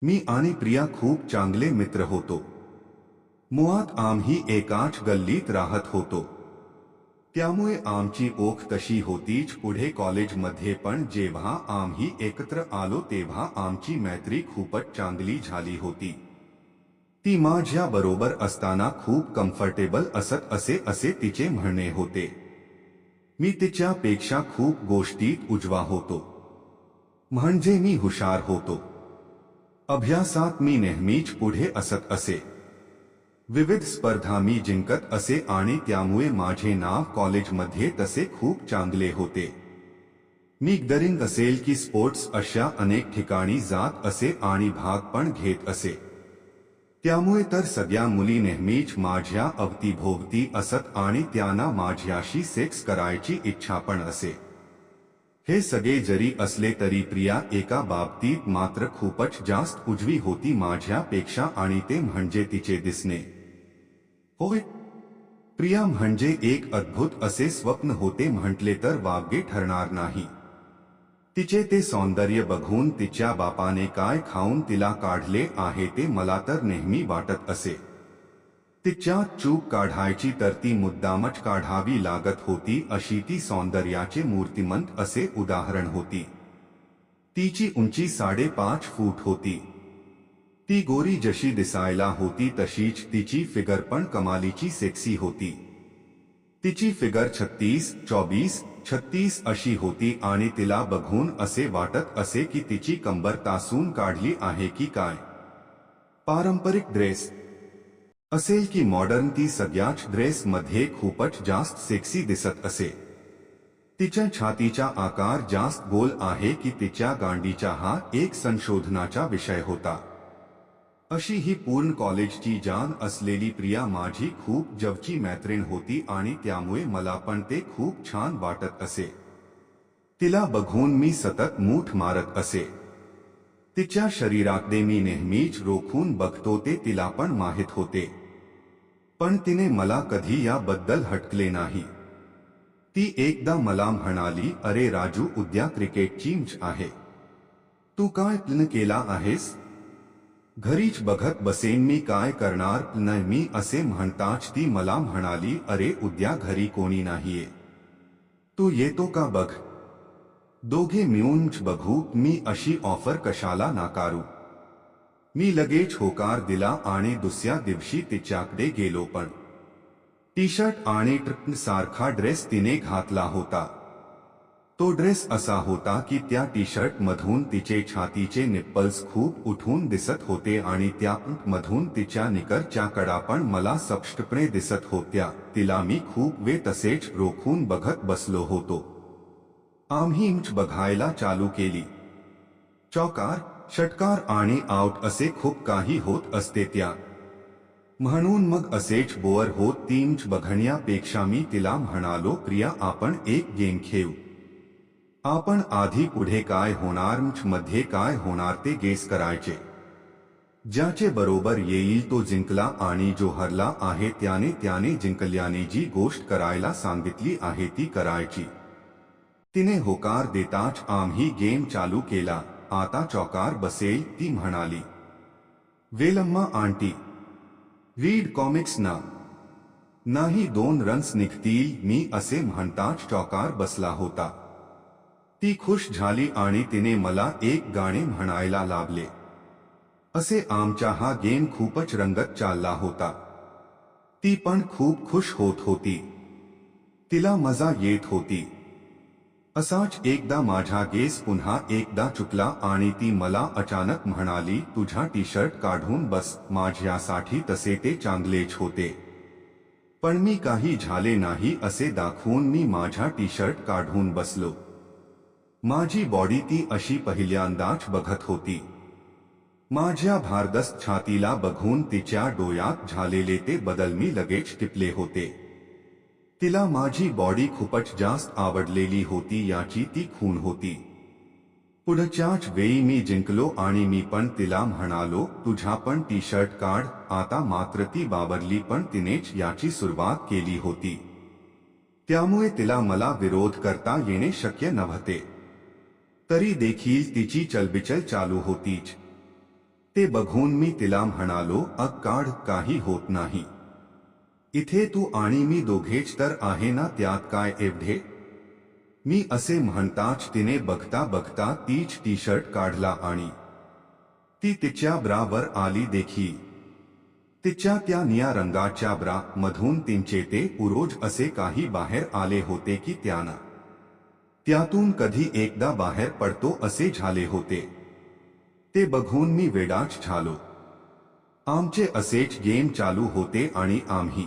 मी आणि प्रिया खूप चांगले मित्र होतो. मुळात आम्ही एकाच गल्लीत राहत होतो. त्यामुळे आमची ओळख तशी होतीच. पुढे कॉलेजमध्ये पण जेव्हा आम्ही एकत्र आलो तेव्हा आमची मैत्री खूपच चांगली झाली होती. ती माझ्या बरोबर असताना खूप कम्फर्टेबल असत असे तिचे म्हणणे होते. मी तिच्यापेक्षा खूप गोष्टीत उजवा होतो. म्हणजे मी हुशार होतो. अभ्यासात मी नेहमीच पुढे असत असे. विविध स्पर्धा मी जिंकत असे आणि त्यामुळे माझे नाव कॉलेजमध्ये तसे खूप चांगले होते. मी गॅदरिंग असेल की स्पोर्ट्स अशा अनेक ठिकाणी जात असे आणि भाग पण घेत असे. त्यामुळे तर सगळ्या मुली नेहमीच माझ्या अवतीभोवती असत आणि त्यांना माझ्याशी सेक्स करायची इच्छा पण असे. हे सगळे जरी असले तरी प्रिया एका बाबतीत मात्र खूपच जास्त उजवी होती माझ्यापेक्षा आणि ते म्हणजे तिचे दिसणे. होय, प्रिया म्हणजे एक अद्भुत असे स्वप्न होते म्हटले तर वावगे ठरणार नाही. तिचे ते सौंदर्य बघून तिच्या बापाने काय खाऊन तिला काढले आहे ते मला तर नेहमी वाटत असे. तिच्यात चूक काढायची तर ती मुद्दामच काढावी लागत होती अशी ती सौंदर्याचे मूर्तिमंत असे उदाहरण होती. तिची उंची 5.5 फूट होती. ती गोरी जशी दिसायला होती तशीच तिची फिगर पण कमालीची सेक्सी होती. तिची फिगर 36, 24, 36 अशी होती आणि तिला बघून असे वाटत असे की तिची कंबर तासून काढली आहे की काय. पारंपरिक ड्रेस असेल की मॉडर्न ती सगळ्याच ड्रेसमध्ये खूपच जास्त सेक्सी दिसत असे. तिच्या छातीचा आकार जास्त गोल आहे की तिच्या गांडीचा हा एक संशोधनाचा विषय होता. अशी ही पूर्ण कॉलेजची जान असलेली प्रिया माझी खूप जवळची मैत्रीण होती आणि त्यामुळे मला पण ते खूप छान वाटत असे. तिला बघून मी सतत मूठ मारत असे. तिच्या शरीराकडे मी नेहमीच रोखून बघतो ते तिला पण माहित होते. पण तिने मला कधी याबद्दल हटकले नाही. ती एकदा मला म्हणाली, अरे राजू, उद्या क्रिकेटची मॅच आहे. तू काय प्लॅन केला आहेस? घरीच बघत बसेन मी, काय करणार नाही मी असे म्हणताच ती मला म्हणाली, अरे उद्या घरी कोणी नाहीये, तू येतो का बघ. दोघे मिळून बघू. मी अशी ऑफर कशाला नाकारू. मी लगेच होकार दिला आणि दुसऱ्या दिवशी तिच्याकडे गेलो. पण टी शर्ट आणि ट्रक सारखा ड्रेस तिने घातला होता. तो ड्रेस असा होता की त्या टी शर्ट मधून तिचे छातीचे निप्पल्स खूप उठून दिसत होते आणि त्या मधून तिच्या निकरच्या कडा पण मला स्पष्टपणे दिसत होत्या. तिला मी खूप वेळ तसेच रोखून बघत बसलो होतो. आम्ही मॅच बघायला चालू केली. चौकार, षटकार आणि आउट असे खूप काही होत असते त्या. म्हणून मग असेच बोअर होत ती मॅच बघण्यापेक्षा मी तिला म्हणालो, प्रिया आपण एक गेम खेळू. आपण आधी पुढे काय होणार, मॅच मध्ये काय होणार ते गेस करायचे. ज्याचे बरोबर येईल तो जिंकला आणि जो हरला आहे त्याने जिंकल्याने जी गोष्ट करायला सांगितली आहे ती करायची. तिने होकार देताच आम्ही गेम चालू केला. आता चौकार बसेल, ती म्हणाली. वेलम्मा आंटी, रीड कॉमिक्स ना. नाही 2 रन्स निघतील, मी असे म्हणताच चौकार बसला होता. ती खुश झाली आणि तिने मला एक गाणे म्हणायला लावले. असे आमचा हा गेम खूपच रंगत चालला होता. ती पण खूप खुश होत होती. तिला मजा येत होती. असाच एकदा माझा गेस पुन्हा एकदा चुकला आणि ती मला अचानक म्हणाली, तुझा टी शर्ट काढून बस. माझ्यासाठी तसे ते चांगलेच होते. पण मी काही झाले नाही असे दाखवून मी माझा टी शर्ट काढून बसलो. माझी बॉडी ती अशी पहिल्यांदाच बघत होती. माझ्या भारदस्त छातीला बघून तिच्या डोळ्यात झालेले ते बदल मी लगेच टिपले होते. तिला माझी बॉडी खूपच जास्त आवडलेली होती याची ती खूण होती. पुढच्याच वेळी मी जिंकलो आणि मी पण तिला म्हणालो, तुझा पण टी शर्ट काढ. आता मात्र ती बावरली, पण तिनेच याची सुरुवात केली होती. त्यामुळे तिला मला विरोध करता येणे शक्य नव्हते. तरी देखील तिची चलबिचल चालू होतीच. ते बघून मी तिला म्हणालो, काढ, काही होत नाही. इथे तू आणि मी दोघेच तर आहे ना, त्यात काय एवढे. मी असे म्हणताच तिने बघता बघता तीच टी शर्ट काढला आणि ती तिच्या ब्रावर आली देखील. तिच्या त्या निळ्या रंगाच्या ब्रा मधून तिचे ते पुरोज असे काही बाहेर आले होते की त्यातून कधी एकदा बाहेर पडतो असे झाले होते. ते बघून मी वेडाच झालो. आमचे असेच गेम चालू होते आणि आम्ही